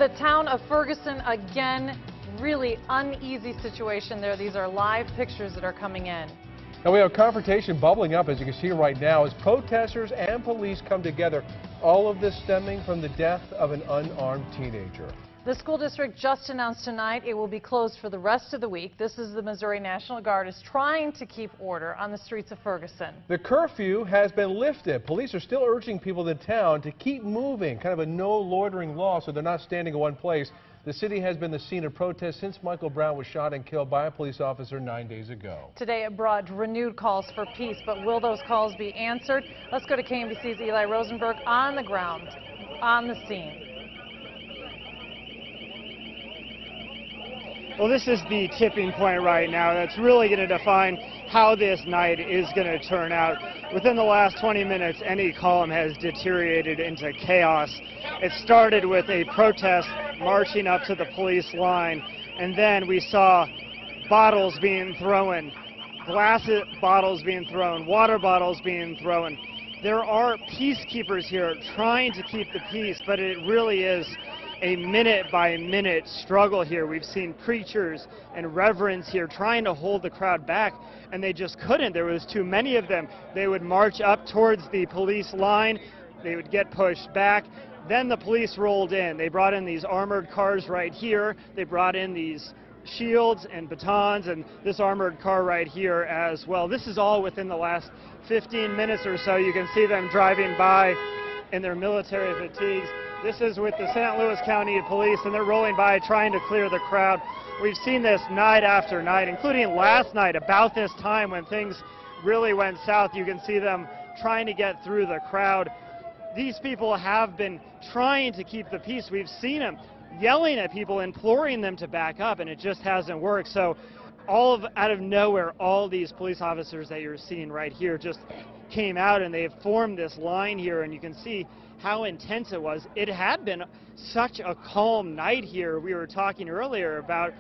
The town of Ferguson, again, really uneasy situation there. These are live pictures that are coming in. And we have a confrontation bubbling up, as you can see right now, as protesters and police come together. All of this stemming from the death of an unarmed teenager. The school district just announced tonight it will be closed for the rest of the week. This is the Missouri National Guard is trying to keep order on the streets of Ferguson. The curfew has been lifted. Police are still urging people in town to keep moving, kind of a no loitering law, so they're not standing in one place. The city has been the scene of protests since Michael Brown was shot and killed by a police officer 9 days ago. Today it brought renewed calls for peace, but will those calls be answered? Let's go to KMBC's Eli Rosenberg on the ground, on the scene. Well, this is the tipping point right now. That's really going to define how this night is going to turn out. Within the last 20 minutes, any calm has deteriorated into chaos. It started with a protest marching up to the police line, and then we saw bottles being thrown, glass bottles being thrown, water bottles being thrown. There are peacekeepers here trying to keep the peace, but it really is a minute-by-minute struggle here. We've seen preachers and reverends here trying to hold the crowd back, and they just couldn't. There was too many of them. They would march up towards the police line. They would get pushed back. Then the police rolled in. They brought in these armored cars right here. They brought in these shields and batons and this armored car right here as well. This is all within the last 15 minutes or so. You can see them driving by in their military fatigues. This is with the St. Louis County Police, and they're rolling by trying to clear the crowd. We've seen this night after night, including last night about this time when things really went south. You can see them trying to get through the crowd. These people have been trying to keep the peace. We've seen them yelling at people, imploring them to back up, and it just hasn't worked. So out of nowhere, all these police officers that you're seeing right here just came out, and they've formed this line here, and you can see how intense it was. It had been such a calm night here. We were talking earlier about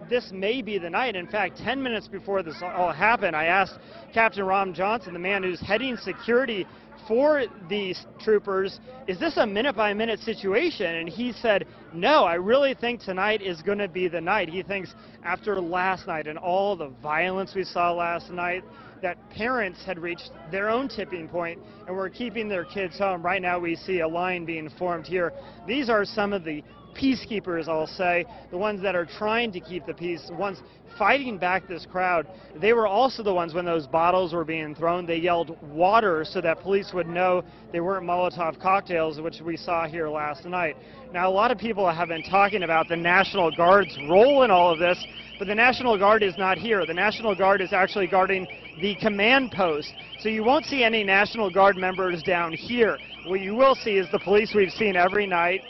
this may be the night. In fact, 10 minutes before this all happened, I asked Captain Ron Johnson, the man who's heading security for these troopers, is this a minute-by-minute situation? And he said, no, I really think tonight is going to be the night. He thinks after last night and all the violence we saw last night, that parents had reached their own tipping point and were keeping their kids home. Right now we see a line being formed here. These are some of the peacekeepers, I'll say, the ones that are trying to keep the peace, the ones fighting back this crowd. They were also the ones when those bottles were being thrown. They yelled water so that police would know they weren't Molotov cocktails, which we saw here last night. Now, a lot of people have been talking about the National Guard's role in all of this, but the National Guard is not here. The National Guard is actually guarding the command post. So you won't see any National Guard members down here. What you will see is the police we've seen every night,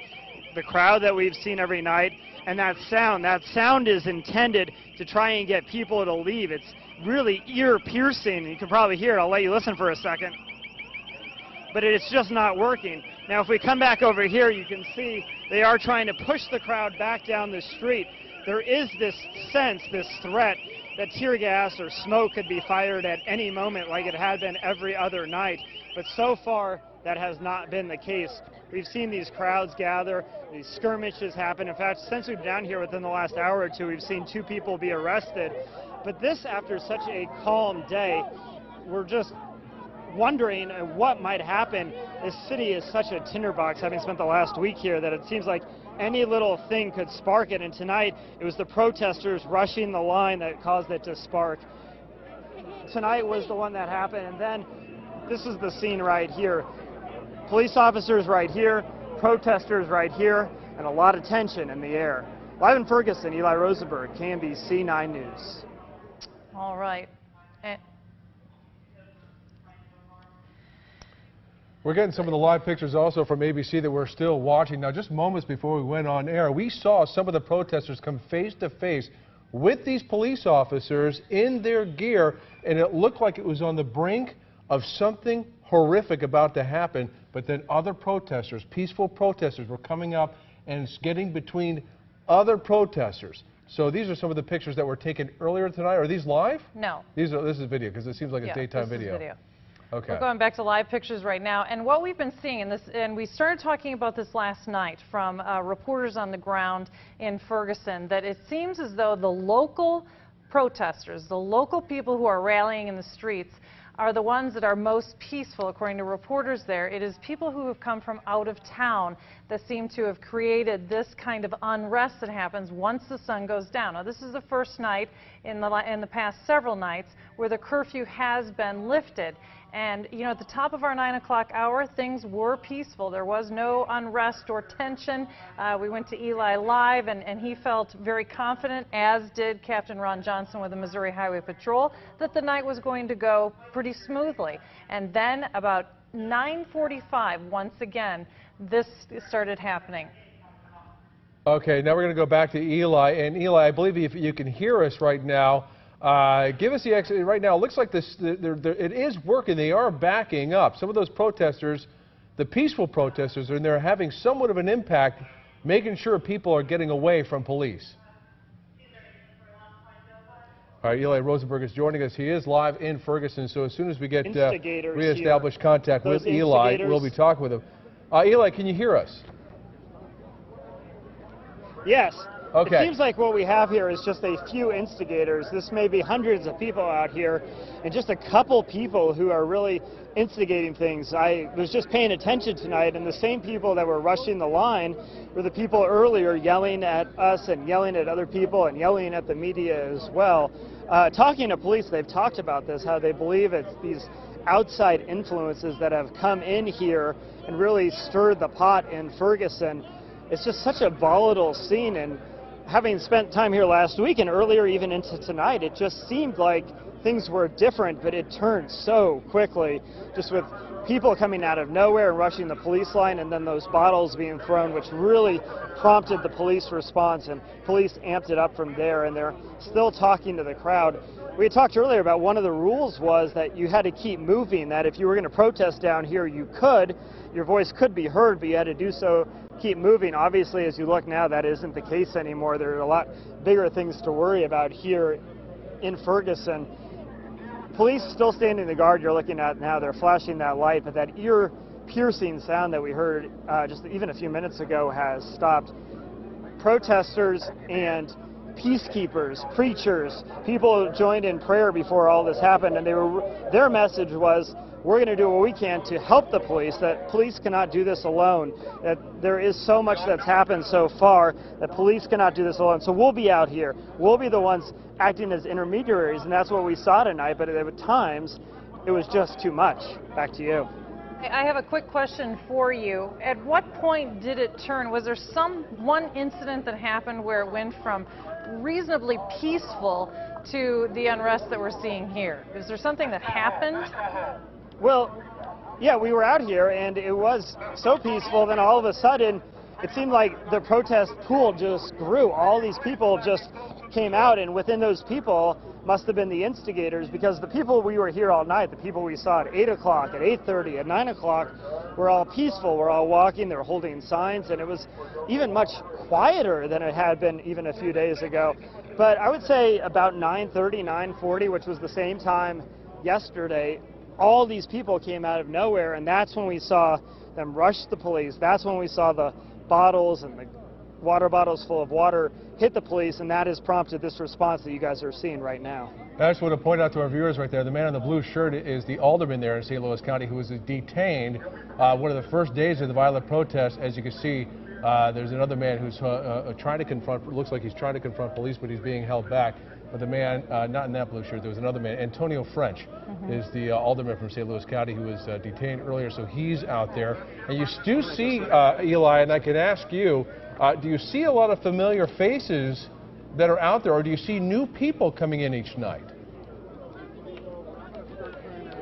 the crowd that we've seen every night, and that sound is intended to try and get people to leave. It's really ear-piercing. You can probably hear it. I'll let you listen for a second. But it's just not working. Now, if we come back over here, you can see they are trying to push the crowd back down the street. There is this sense, this threat, that tear gas or smoke could be fired at any moment like it had been every other night. But so far, that has not been the case. We've seen these crowds gather, these skirmishes happen. In fact, since we've been down here within the last hour or two, we've seen 2 people be arrested. But this, after such a calm day, we're just wondering what might happen. This city is such a tinderbox, having spent the last week here, that it seems like any little thing could spark it. And tonight, it was the protesters rushing the line that caused it to spark. Tonight was the one that happened, and then this is the scene right here. Police officers right here, protesters right here, and a lot of tension in the air. Live in Ferguson, Eli Rosenberg, KMBC 9 News. All right. We're getting some of the live pictures also from ABC that we're still watching. Now, just moments before we went on air, we saw some of the protesters come face to face with these police officers in their gear, and it looked like it was on the brink of something horrific about to happen. But then other protesters, peaceful protesters, were coming up and getting between other protesters. So these are some of the pictures that were taken earlier tonight. Are these live? No. This is video, because it seems like a daytime video. Okay. We're going back to live pictures right now, and what we've been seeing in this, and we started talking about this last night from reporters on the ground in Ferguson, that it seems as though the local protesters, the local people who are rallying in the streets, are the ones that are most peaceful, according to reporters there. It is people who have come from out of town that seem to have created this kind of unrest that happens once the sun goes down. Now, this is the first night in the past several nights where the curfew has been lifted. And, you know, at the top of our 9 o'clock hour, things were peaceful. There was no unrest or tension. We went to Eli Live, and he felt very confident, as did Captain Ron Johnson with the Missouri Highway Patrol, that the night was going to go pretty smoothly. And then about 9:45, once again, this started happening. Okay, now we're going to go back to Eli. And Eli, I believe if you can hear us right now, give us the exit. Right now, it looks like this, it is working. They are backing up. Some of those protesters, the peaceful protesters, and they're having somewhat of an impact, making sure people are getting away from police. All right, Eli Rosenberg is joining us. He is live in Ferguson, so as soon as we get reestablished contact with Eli, we'll be talking with him. Eli, can you hear us? Yes. Okay. It seems like what we have here is just a few instigators. This may be hundreds of people out here, and just a couple people who are really instigating things. I was just paying attention tonight, and the same people that were rushing the line were the people earlier yelling at us and yelling at other people and yelling at the media as well. Talking to police, they've talked about this, how they believe it's these outside influences that have come in here and really stirred the pot in Ferguson. It's just such a volatile scene, and having spent time here last week and earlier even into tonight, it just seemed like things were different, but it turned so quickly, just with people coming out of nowhere and rushing the police line, and then those bottles being thrown, which really prompted the police response, and police amped it up from there, and they're still talking to the crowd. We had talked earlier about one of the rules was that you had to keep moving, that if you were going to protest down here, you could, your voice could be heard, but you had to do so, keep moving. Obviously, as you look now, that isn't the case anymore. There are a lot bigger things to worry about here in Ferguson. Police still standing the guard you're looking at now. They're flashing that light, but that ear-piercing sound that we heard just even a few minutes ago has stopped. Protesters and peacekeepers, preachers, people joined in prayer before all this happened, and their message was, we're going to do what we can to help the police, that police cannot do this alone, that there is so much that's happened so far that police cannot do this alone. So we'll be out here. We'll be the ones acting as intermediaries, and that's what we saw tonight, but at times it was just too much. Back to you. I have a quick question for you. At what point did it turn? Was there one incident that happened where it went from reasonably peaceful to the unrest that we're seeing here? Is there something that happened? Well, yeah, we were out here and it was so peaceful, then all of a sudden it seemed like the protest pool just grew. All these people just came out, and within those people must have been the instigators, because the people we were here all night, the people we saw at 8 o'clock, at 8:30, at 9 o'clock, were all peaceful. We're all walking, they were holding signs, and it was even much quieter than it had been even a few days ago. But I would say about 9:30, 9:40, which was the same time yesterday, all these people came out of nowhere, and that's when we saw them rush the police. That's when we saw the bottles and the water bottles full of water hit the police, and that has prompted this response that you guys are seeing right now. I just want to point out to our viewers right there, the man in the blue shirt is the alderman there in St. Louis County who was detained one of the first days of the violent protest. As you can see, there's another man who's trying to confront, looks like he's trying to confront police, but he's being held back. But the man, not in that blue shirt, there was another man, Antonio French, is the alderman from St. Louis County who was detained earlier, so he's out there. And you do see, Eli, and I can ask you, do you see a lot of familiar faces that are out there, or do you see new people coming in each night?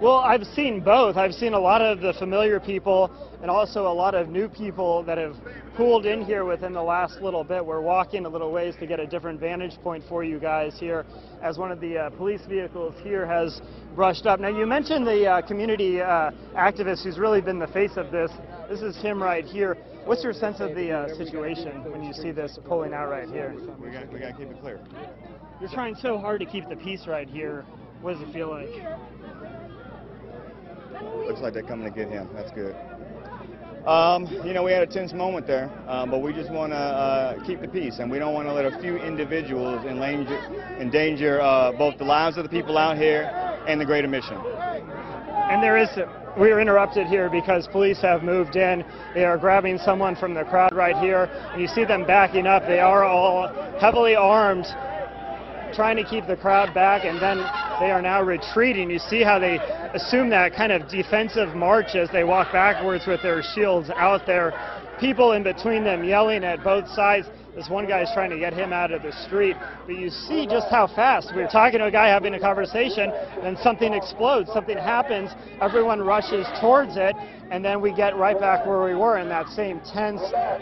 Well, I've seen both. I've seen a lot of the familiar people and also a lot of new people that have pooled in here within the last little bit. We're walking a little ways to get a different vantage point for you guys here as one of the police vehicles here has brushed up. Now, you mentioned the community activist who's really been the face of this. This is him right here. What's your sense of the situation when you see this pulling out right here? We got to keep it clear. You're trying so hard to keep the peace right here. What does it feel like? Looks like they're coming to get him. That's good. You know, we had a tense moment there, but we just want to keep the peace, and we don't want to let a few individuals endanger both the lives of the people out here and the greater mission. And we are interrupted here because police have moved in. They are grabbing someone from the crowd right here, and you see them backing up. They are all heavily armed, trying to keep the crowd back, and then they are now retreating. You see how they assume that kind of defensive march as they walk backwards with their shields out there. People in between them yelling at both sides. This one guy is trying to get him out of the street, but you see just how fast. We were talking to a guy having a conversation, then something explodes, something happens, everyone rushes towards it, and then we get right back where we were in that same tense,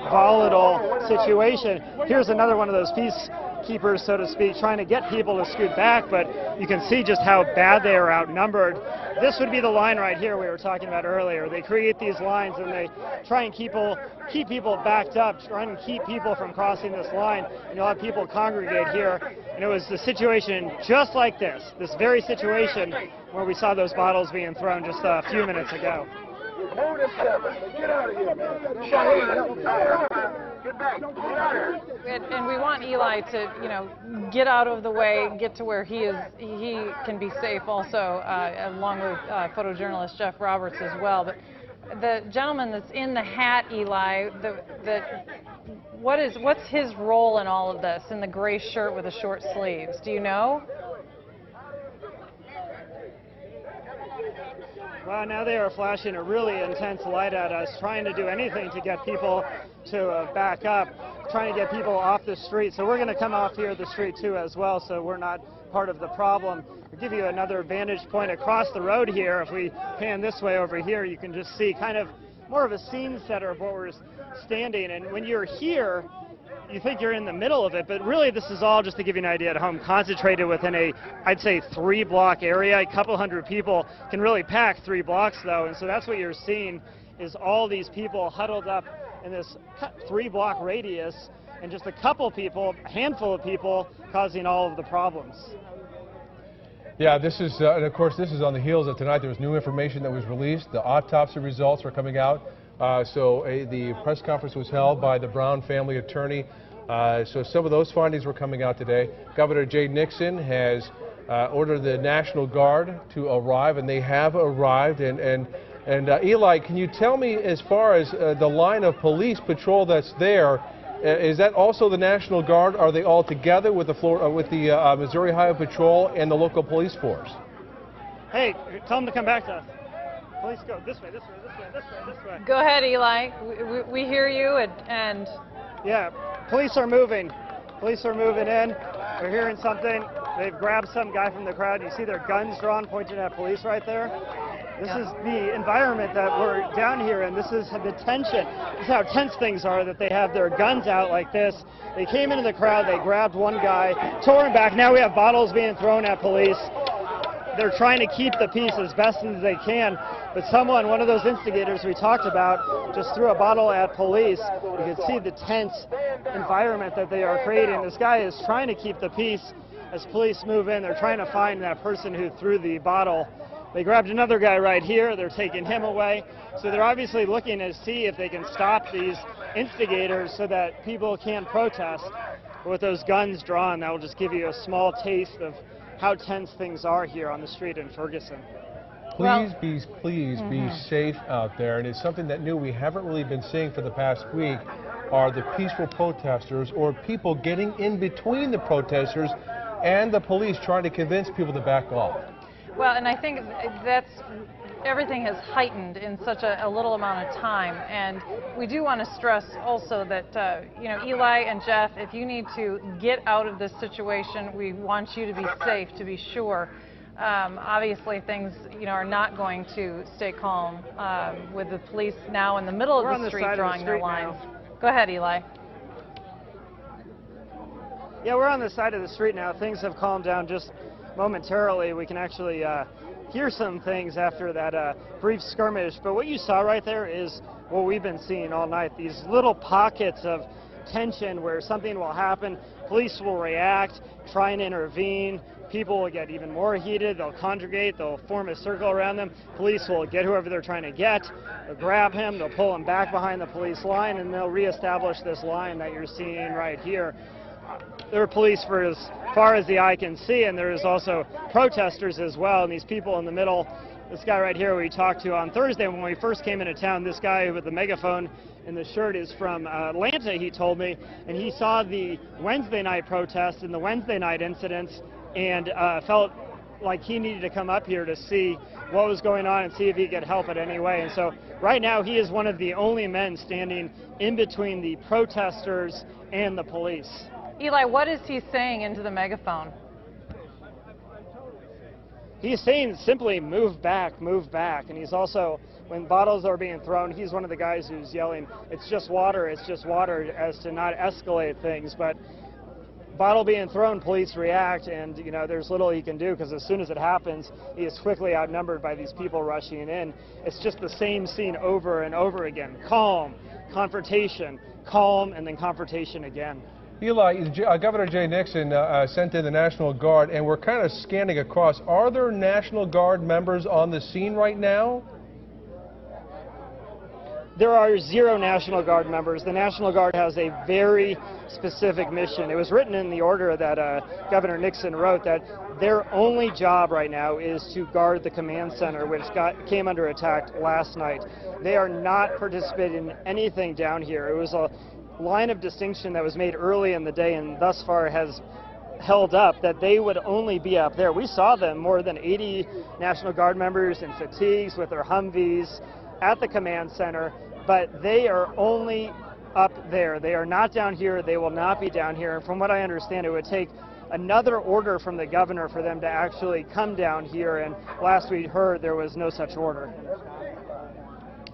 volatile situation. Here's another one of those peacekeepers, so to speak, trying to get people to scoot back, but you can see just how bad they are outnumbered. This would be the line right here we were talking about earlier. They create these lines and they try and keep people backed up, trying to keep people from crossing this line, and you'll have people congregate here. And it was the situation just like this very situation where we saw those bottles being thrown just a few minutes ago. Get out of here, man. Get back. Get out of here. And we want Eli to, you know, get out of the way, get to where he can be safe also, along with photojournalist Jeff Roberts as well. But the gentleman that's in the hat, Eli, what's his role in all of this, in the gray shirt with the short sleeves? Do you know? Well, now they are flashing a really intense light at us, trying to do anything to get people to back up, trying to get people off the street. So we're going to come off here the street too as well, so we're not part of the problem. I'll give you another vantage point across the road here. If we pan this way over here, you can just see kind of more of a scene setter of where we're standing. And when you're here, you think you're in the middle of it, but really this is all, just to give you an idea at home, concentrated within a, I'd say, 3-block area. A couple hundred people can really pack 3 blocks though, and so that's what you're seeing, is all these people huddled up in this 3-block radius, and just a couple people, a handful of people, causing all of the problems. Yeah, this is, and of course, this is on the heels of tonight. There was new information that was released. The autopsy results are coming out. The press conference was held by the Brown family attorney. So some of those findings were coming out today. Governor Jay Nixon has ordered the National Guard to arrive, and they have arrived. And Eli, can you tell me, as far as the line of police patrol that's there, is that also the National Guard? Are they all together with the Missouri Highway Patrol and the local police force? Hey, tell them to come back to us. Police go this way, this way, this way, this way, this way. Go ahead, Eli. We hear you, and yeah, police are moving. Police are moving in. They're hearing something. They've grabbed some guy from the crowd. You see their guns drawn, pointing at police right there. This is the environment that we're down here in. This is the tension. This is how tense things are, that they have their guns out like this. They came into the crowd, they grabbed one guy, tore him back. Now we have bottles being thrown at police. They're trying to keep the peace as best as they can, but someone, one of those instigators we talked about, just threw a bottle at police. You can see the tense environment that they are creating. This guy is trying to keep the peace. As police move in, they're trying to find that person who threw the bottle. They grabbed another guy right here. They're taking him away. So they're obviously looking to see if they can stop these instigators so that people can protest. But with those guns drawn, that will just give you a small taste of how tense things are here on the street in Ferguson. Please be safe out there. And it's something that we haven't really been seeing for the past week, are the peaceful protesters, or people getting in between the protesters and the police, trying to convince people to back off. Well, and I think everything has heightened in such a little amount of time, and we do want to stress also that Eli and Jeff, if you need to get out of this situation, we want you to be safe, to be sure. Obviously, things are not going to stay calm with the police now in the middle of the street drawing their lines. Go ahead, Eli. Yeah, we're on the side of the street now. Things have calmed down just momentarily. We can actually hear some things after that brief skirmish. But what you saw right there is what we've been seeing all night. These little pockets of tension where something will happen, police will react, try and intervene, people will get even more heated, they'll congregate, they'll form a circle around them. Police will get whoever they're trying to get, they'll grab him, they'll pull him back behind the police line, and they'll reestablish this line that you're seeing right here. There are police for as far as the eye can see, and there's also protesters as well, and these people in the middle. This guy right here we talked to on Thursday when we first came into town, this guy with the megaphone and the shirt is from Atlanta, he told me, and he saw the Wednesday night protests and the Wednesday night incidents and felt like he needed to come up here to see what was going on and see if he could help in any way. And so right now he is one of the only men standing in between the protesters and the police. Eli, what is he saying into the megaphone? He's saying simply move back, and he's also, when bottles are being thrown, he's one of the guys who's yelling, it's just water, as to not escalate things. But bottle being thrown, police react, and you know there's little he can do because as soon as it happens, he is quickly outnumbered by these people rushing in. It's just the same scene over and over again. Calm, confrontation, calm, and then confrontation again. Eli, Governor Jay Nixon sent in the National Guard, and we're kind of scanning across. Are there National Guard members on the scene right now? There are 0 National Guard members. The National Guard has a very specific mission. It was written in the order that Governor Nixon wrote that their only job right now is to guard the command center, which came under attack last night. They are not participating in anything down here. It was a line of distinction that was made early in the day and thus far has held up, that they would only be up there. We saw them, more than 80 National Guard members in fatigues with their Humvees at the command center, but they are only up there. They are not down here. They will not be down here. And from what I understand, it would take another order from the governor for them to actually come down here, and last we heard there was no such order.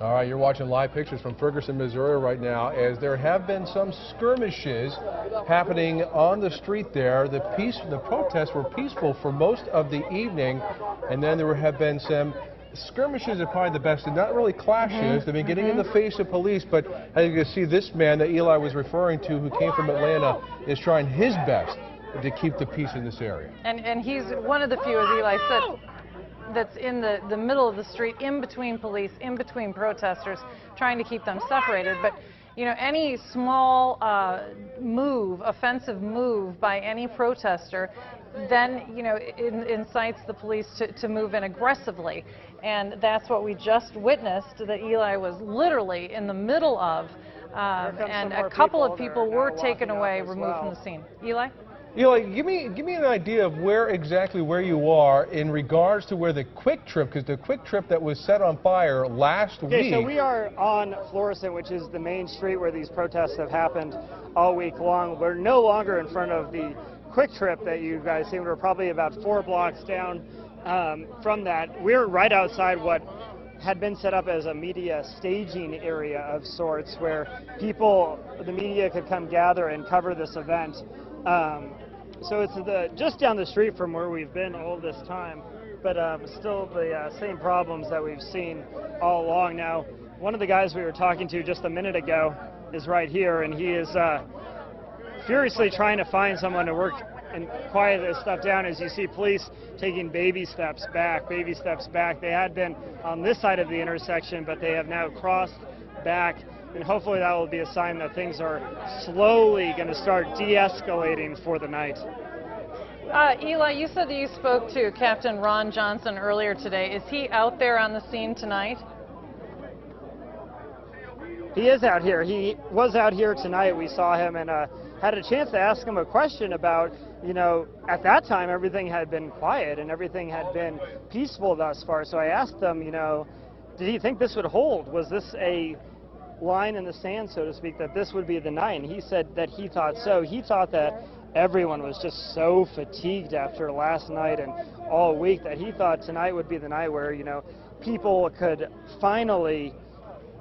All right, you're watching live pictures from Ferguson, Missouri right now, as there have been some skirmishes happening on the street there. The protests were peaceful for most of the evening, and then there have been some skirmishes are probably the best, and not really clashes. They've been getting in the face of police, but as you can see, this man that Eli was referring to, who came from Atlanta, is trying his best to keep the peace in this area. And he's one of the few, as Eli said, that's in the middle of the street, in between police, in between protesters, trying to keep them separated. But you know, any small offensive move by any protester, then you know incites the police to move in aggressively, and that's what we just witnessed. That Eli was literally in the middle of, and a couple of people were taken away, removed from the scene. Eli? Eli, give me an idea of exactly where you are in regards to where the Quick Trip, because the Quick Trip that was set on fire last week. Okay, so we are on Florissant, which is the main street where these protests have happened all week long. We're no longer in front of the Quick Trip that you guys see. We're probably about 4 blocks down from that. We're right outside what had been set up as a media staging area of sorts, where the media could come gather and cover this event. So it's just down the street from where we've been all this time, but still the same problems that we've seen all along. Now, one of the guys we were talking to just a minute ago is right here, and he is furiously trying to find someone to work and quiet this stuff down, as you see police taking baby steps back. They had been on this side of the intersection, but they have now crossed back. And hopefully that will be a sign that things are slowly going to start de-escalating for the night. Eli, you said that you spoke to Captain Ron Johnson earlier today. Is he out there on the scene tonight? He is out here. He was out here tonight. We saw him and had a chance to ask him a question about, you know, at that time everything had been quiet and everything had been peaceful thus far. So I asked him, you know, did he think this would hold? Was this a line in the sand, so to speak, that this would be the night? And he said that he thought so. He thought that everyone was just so fatigued after last night and all week that he thought tonight would be the night where, you know, people could finally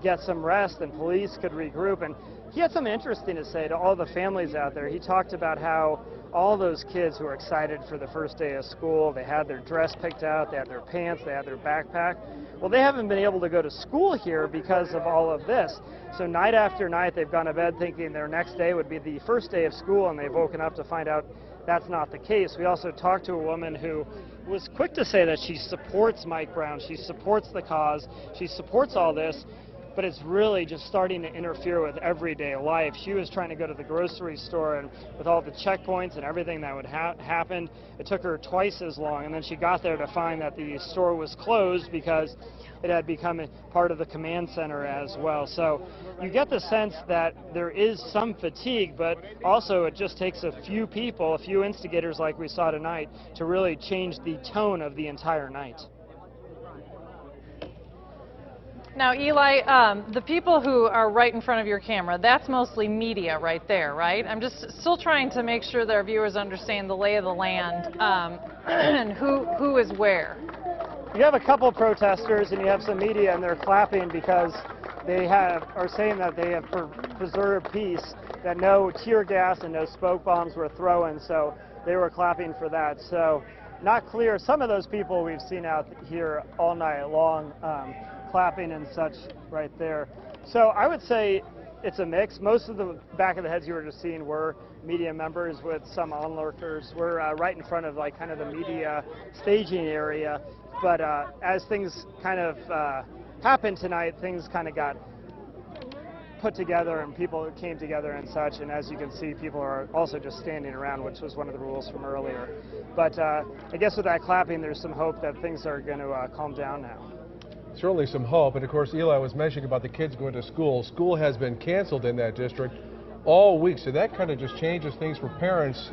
get some rest and police could regroup. And he had something interesting to say to all the families out there. He talked about how all those kids who were excited for the first day of school, they had their dress picked out, they had their pants, they had their backpack. Well, they haven't been able to go to school here because of all of this. So night after night, they've gone to bed thinking their next day would be the first day of school, and they've woken up to find out that's not the case. We also talked to a woman who was quick to say that she supports Mike Brown, she supports the cause, she supports all this, but it's really just starting to interfere with everyday life. She was trying to go to the grocery store, and with all the checkpoints and everything that would happen, it took her twice as long, and then she got there to find that the store was closed because it had become a part of the command center as well. So you get the sense that there is some fatigue, but also it just takes a few people, a few instigators like we saw tonight, to really change the tone of the entire night. Now, Eli, the people who are right in front of your camera, that's mostly media right there, right? I'm just still trying to make sure that our viewers understand the lay of the land and who is where. You have a couple protesters and you have some media, and they're clapping because they are saying that they have preserved peace, that no tear gas and no smoke bombs were thrown, so they were clapping for that. So not clear. Some of those people we've seen out here all night long, clapping and such right there. So I would say it's a mix. Most of the back of the heads you were just seeing were media members, with some onlookers. We're right in front of like kind of the media staging area, but as things kind of happened tonight, things kind of got put together and people came together and such, and as you can see, people are also just standing around, which was one of the rules from earlier. But I guess with that clapping, there's some hope that things are going to calm down now. Certainly some hope, and of course Eli was mentioning about the kids going to school. School has been canceled in that district all week, so that kind of just changes things for parents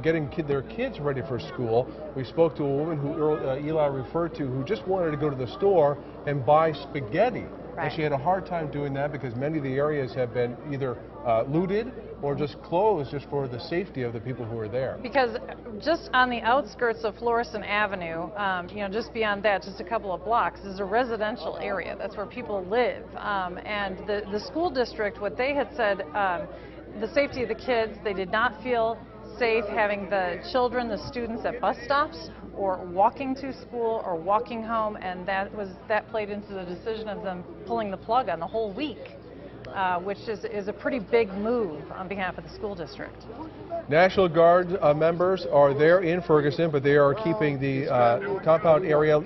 getting their kids ready for school. We spoke to a woman who Eli referred to, who just wanted to go to the store and buy spaghetti. Right. And she had a hard time doing that because many of the areas have been either looted or just closed just for the safety of the people who are there. Because just on the outskirts of Florissant Avenue, you know, just beyond that, just a couple of blocks, is a residential area. That's where people live. And the school district, what they had said, the safety of the kids, they did not feel safe having the children, the students at bus stops or walking to school or walking home, and that played into the decision of them pulling the plug on the whole week, which is a pretty big move on behalf of the school district. National Guard members are there in Ferguson, but they are keeping the compound area.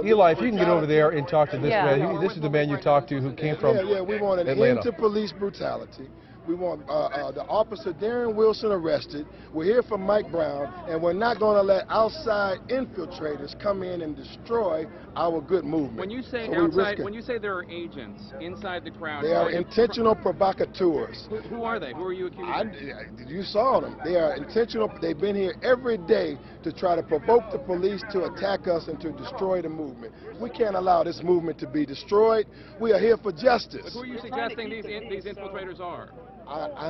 Eli, if you can get over there and talk to this man. This is the man you talked to who came from Yeah, we want an Atlanta. end to police brutality. We want the officer Darren Wilson arrested. We're here for Mike Brown, and we're not going to let outside infiltrators come in and destroy our good movement. When you say So outside, when you say there are agents inside the crowd, they are intentional provocateurs. Who are they? Who are you accusing? You saw them. They are intentional. They've been here every day to try to provoke the police to attack us and to destroy the movement. We can't allow this movement to be destroyed. We are here for justice. But who are you suggesting these infiltrators are?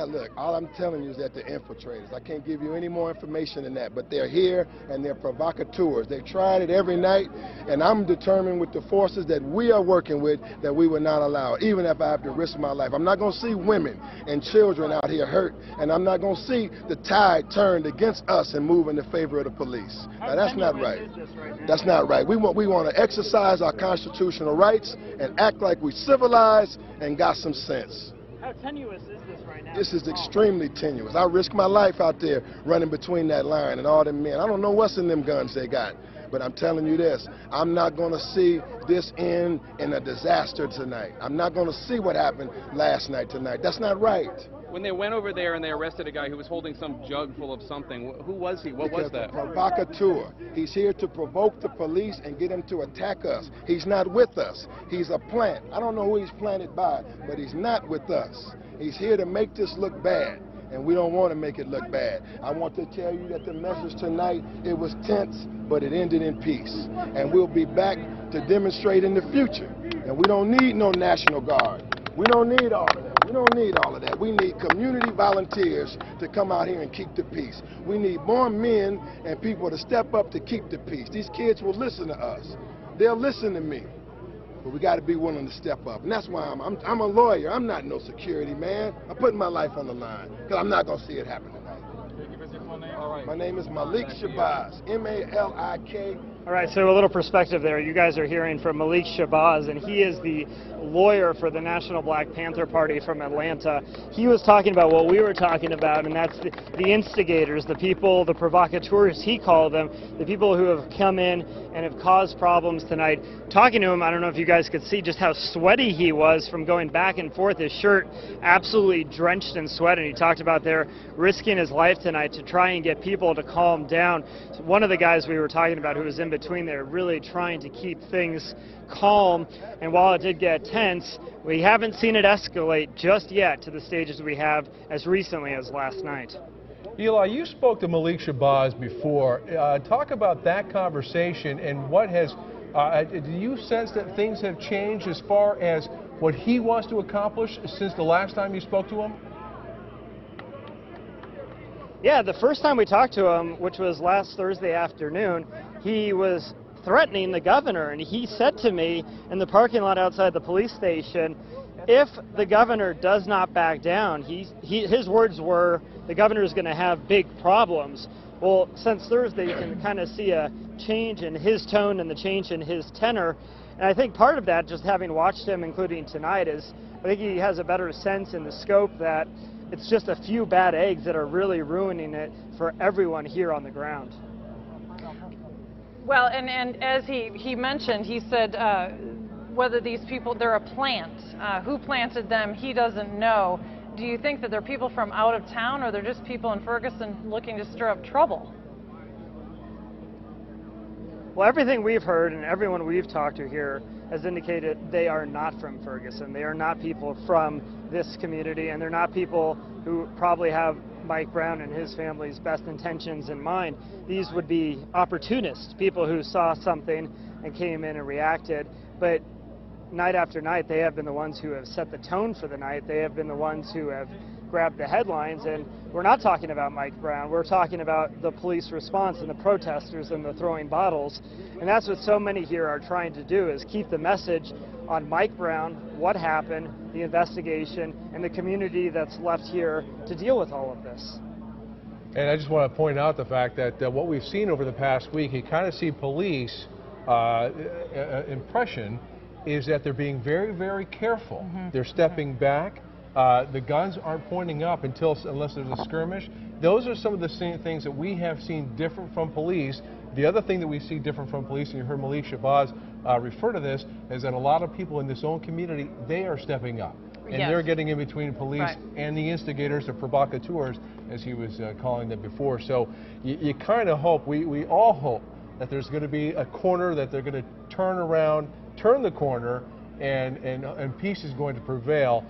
Look, all I'm telling you is that they're infiltrators. I can't give you any more information than that, but they're here and they're provocateurs. They've tried it every night, and I'm determined with the forces that we are working with that we will not allow it, even if I have to risk my life. I'm not going to see women and children out here hurt, and I'm not going to see the tide turned against us and move in the favor of the police. Now, that's not right. That's not right. We want to exercise our constitutional rights and act like we civilized and got some sense. How tenuous is this right now? This is extremely tenuous. I risk my life out there running between that line and all them men. I don't know what's in them guns they got, but I'm telling you this, I'm not going to see this end in a disaster tonight. I'm not going to see what happened last night tonight. That's not right. When they went over there and they arrested a guy who was holding some jug full of something, who was he? What was that? A provocateur. He's here to provoke the police and get them to attack us. He's not with us. He's a plant. I don't know who he's planted by, but he's not with us. He's here to make this look bad, and we don't want to make it look bad. I want to tell you that the message tonight, it was tense, but it ended in peace. And we'll be back to demonstrate in the future. And we don't need no National Guard. We don't need all of that. We don't need all of that. We need community volunteers to come out here and keep the peace. We need more men and people to step up to keep the peace. These kids will listen to us. They'll listen to me. But we got to be willing to step up. And that's why I'm a lawyer. I'm not no security man. I'm putting my life on the line because I'm not going to see it happen tonight. All right. My name is Malik Shabazz, M-A-L-I-K All right, so a little perspective there. You guys are hearing from Malik Shabazz, and he is the lawyer for the National Black Panther Party from Atlanta. He was talking about what we were talking about, and that's the instigators, the people, the provocateurs, he called them, the people who have come in and have caused problems tonight. Talking to him, I don't know if you guys could see just how sweaty he was from going back and forth, his shirt absolutely drenched in sweat, and he talked about their risking his life tonight to try and get people to calm down. So one of the guys we were talking about who was in between there really trying to keep things calm, and while it did get tense, we haven't seen it escalate just yet to the stages we have as recently as last night. Eli, you spoke to Malik Shabazz before. Talk about that conversation and what has, do you sense that things have changed as far as what he wants to accomplish since the last time you spoke to him? Yeah, the first time we talked to him, which was last Thursday afternoon, he was threatening the governor, and he said to me in the parking lot outside the police station, if the governor does not back down, his words were, the governor is going to have big problems. Well, since Thursday, you can kind of see a change in his tone and the change in his tenor, and I think part of that, just having watched him, including tonight, is I think he has a better sense in the scope that it's just a few bad eggs that are really ruining it for everyone here on the ground. Well, and as he mentioned, he said whether these people, they're a plant. Who planted them, he doesn't know. Do you think that they're people from out of town, or they're just people in Ferguson looking to stir up trouble? Well, everything we've heard and everyone we've talked to here has indicated they are not from Ferguson. They are not people from this community, and they're not people who probably have Mike Brown and his family's best intentions in mind. These would be opportunists, people who saw something and came in and reacted. But night after night, they have been the ones who have set the tone for the night. They have been the ones who have grabbed the headlines, and we're not talking about Mike Brown. We're talking about the police response and the protesters and the throwing bottles. And that's what so many here are trying to do, is keep the message on Mike Brown, what happened, the investigation, and the community that's left here to deal with all of this. And I just want to point out the fact that what we've seen over the past week, you kind of see police impression is that they're being very, very careful. They're stepping back. The guns aren't pointing up unless there's a skirmish. Those are some of the same things that we have seen different from police. The other thing that we see different from police, and you heard Malik Shabazz refer to this, is that a lot of people in this own community, they are stepping up. And they're getting in between police and the instigators, the provocateurs, as he was calling them before. So you kind of hope, we all hope, that there's going to be a corner, that they're going to turn around, turn the corner, and peace is going to prevail.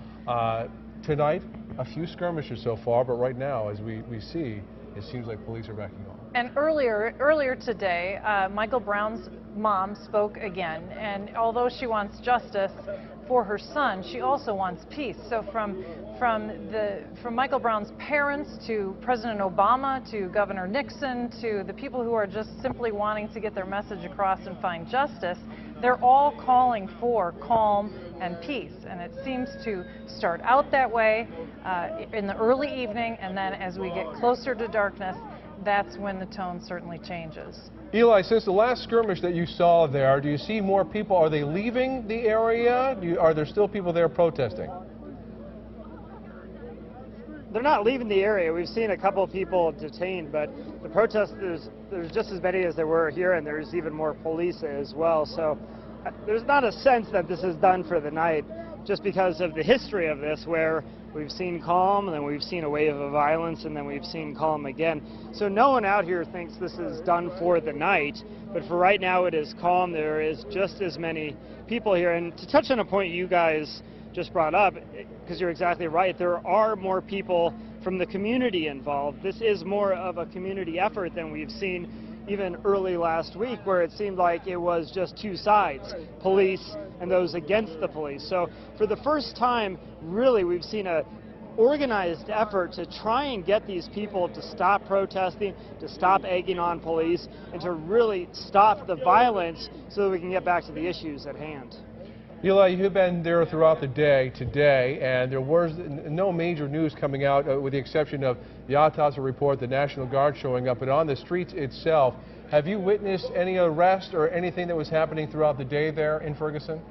Tonight, a few skirmishes so far, but right now, as we see, it seems like police are backing off. And earlier today, Michael Brown's mom spoke again, and although she wants justice for her son, she also wants peace. So from Michael Brown's parents to President Obama to Governor Nixon to the people who are just simply wanting to get their message across and find justice, they're all calling for calm and peace. And it seems to start out that way in the early evening, and then as we get closer to darkness, that's when the tone certainly changes. Eli, since the last skirmish that you saw there, do you see more people? Are they leaving the area? Are there still people there protesting? They're not leaving the area. We've seen a couple of people detained, but the protesters, there's just as many as there were here, and there's even more police as well. So there's not a sense that this is done for the night, just because of the history of this, where we've seen calm, and then we've seen a wave of violence, and then we've seen calm again. So no one out here thinks this is done for the night, but for right now it is calm. There is just as many people here. And to touch on a point you guys just brought up, because you're exactly right, there are more people from the community involved. This is more of a community effort than we've seen even early last week, where it seemed like it was just two sides, police and those against the police. So for the first time, really, we've seen a organized effort to try and get these people to stop protesting, to stop egging on police, and to really stop the violence so that we can get back to the issues at hand. Eli, you've been there throughout the day today, and there was no major news coming out with the exception of the autopsy report, the National Guard showing up. But on the streets itself, Have you witnessed any arrest or anything that was happening throughout the day there in Ferguson?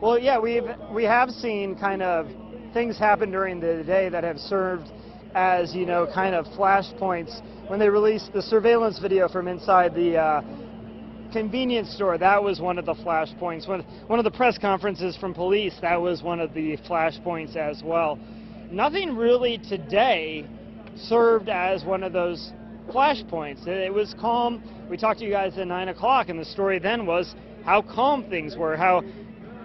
Well, yeah, we have seen kind of things happen during the day that have served as, you know, kind of flashpoints. When they released the surveillance video from inside the convenience store, that was one of the flashpoints. One of the press conferences from police, that was one of the flashpoints as well. Nothing really today served as one of those flashpoints. It was calm. We talked to you guys at 9 o'clock, and the story then was how calm things were, how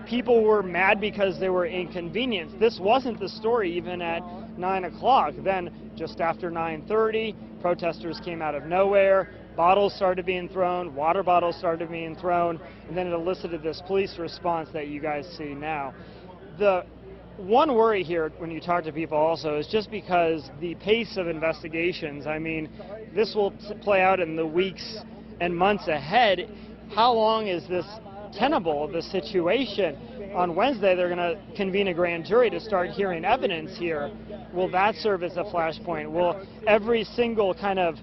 people were mad because they were inconvenienced. This wasn't the story even at 9 o'clock. Then just after 9:30, protesters came out of nowhere, bottles started being thrown, water bottles started being thrown, and then it elicited this police response that you guys see now. The one worry here when you talk to people also is just because the pace of investigations, I mean, this will play out in the weeks and months ahead. How long is this tenable, the situation? On Wednesday, they're going to convene a grand jury to start hearing evidence here. Will that serve as a flashpoint? Will every single kind of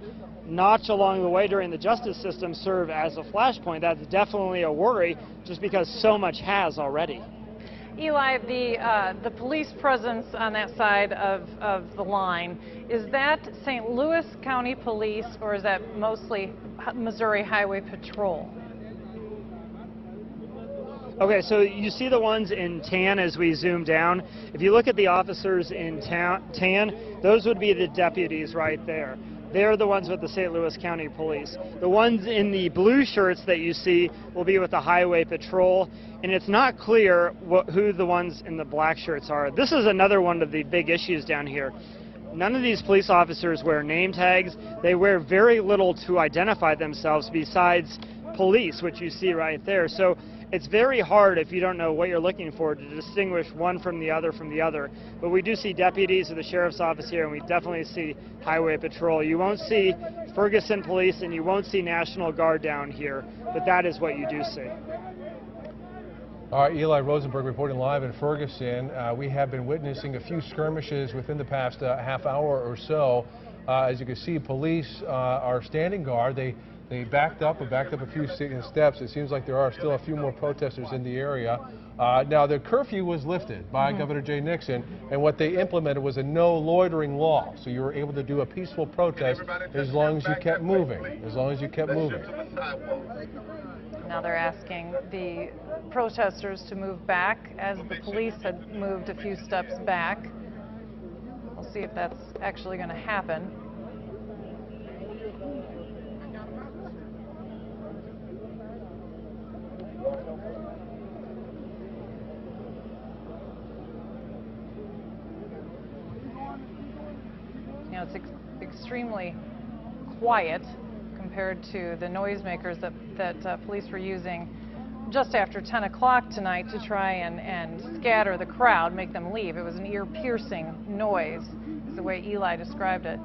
notch along the way during the justice system serve as a flashpoint? That's definitely a worry, just because so much has already. Eli, the police presence on that side of the line, is that St. Louis County Police, or is that mostly Missouri Highway Patrol? Okay, so you see the ones in tan as we zoom down. If you look at the officers in tan, those would be the deputies right there. They're the ones with the St. Louis County Police. The ones in the blue shirts that you see will be with the Highway Patrol, and it's not clear who the ones in the black shirts are. This is another one of the big issues down here. None of these police officers wear name tags. They wear very little to identify themselves besides police, which you see right there. So it's very hard, if you don't know what you're looking for, to distinguish one from the other. But we do see deputies of the sheriff's office here, and we definitely see Highway Patrol. You won't see Ferguson Police, and you won't see National Guard down here, but that is what you do see. All right, Eli Rosenberg reporting live in Ferguson. We have been witnessing a few skirmishes within the past half hour or so. As you can see, police are standing guard. They backed up a few steps. It seems like there are still a few more protesters in the area. Now, the curfew was lifted by Governor Jay Nixon, and what they implemented was a no loitering law. So you were able to do a peaceful protest as long as you kept moving, Now they're asking the protesters to move back as the police had moved a few steps back. We'll see if that's actually going to happen. You know, it's extremely quiet compared to the noisemakers that police were using just after 10 o'clock tonight to try and scatter the crowd, make them leave. It was an ear-piercing noise, is the way Eli described it.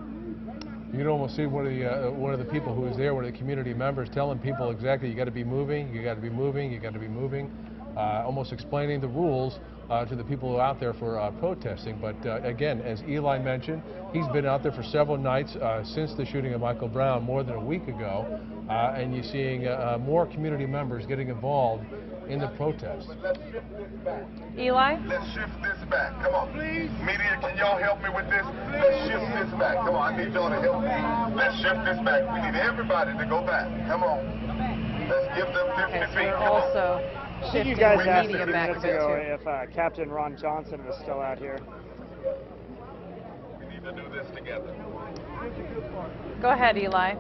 You can almost see one of the people who was there, one of the community members, telling people exactly, you got to be moving, you got to be moving, you got to be moving, almost explaining the rules to the people who are out there for protesting. But again, as Eli mentioned, he's been out there for several nights since the shooting of Michael Brown more than a week ago, and you're seeing more community members getting involved in the protest. Eli? Let's shift this back. Come on. Please. Media, can y'all help me with this? Let's shift this back. Come on, I need y'all to help me. Let's shift this back. We need everybody to go back. Come on. Let's give them 50 Okay, so feet. we're Come on. also shifting You guys the asked media a few back a minutes bit ago too. if Captain Ron Johnson was still out here. We need to do this together. Go ahead, Eli.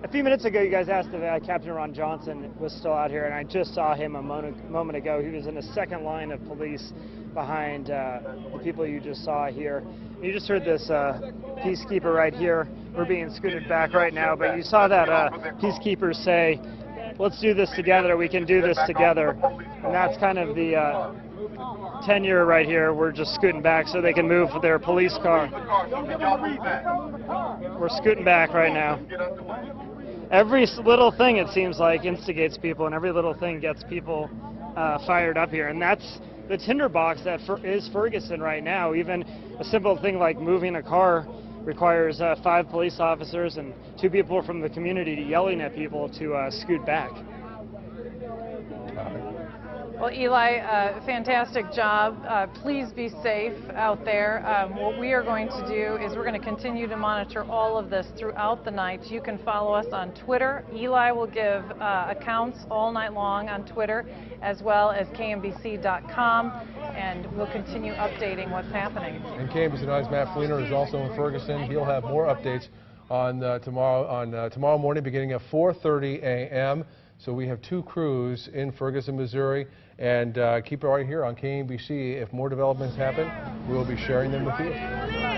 A few minutes ago, you guys asked if Captain Ron Johnson was still out here, and I just saw him a moment ago. He was in the second line of police behind the people you just saw here. You just heard this peacekeeper right here. We're being scooted back right now, but you saw that peacekeeper say, "Let's do this together. We can do this together." And that's kind of the tenure right here. We're just scooting back so they can move their police car. We're scooting back right now. Every little thing, it seems like, instigates people, and every little thing gets people fired up here. And that's the tinderbox that is Ferguson right now. Even a simple thing like moving a car requires 5 police officers and 2 people from the community yelling at people to scoot back. Well, Eli, fantastic job. Please be safe out there. What we are going to do is we're going to continue to monitor all of this throughout the night. You can follow us on Twitter. Eli will give accounts all night long on Twitter, as well as KMBC.com, and we'll continue updating what's happening. And KMBC 9's Matt Fleener is also in Ferguson. He'll have more updates on tomorrow morning, beginning at 4:30 a.m. So we have 2 crews in Ferguson, Missouri, and keep it right here on KMBC. If more developments happen, we'll be sharing them with you.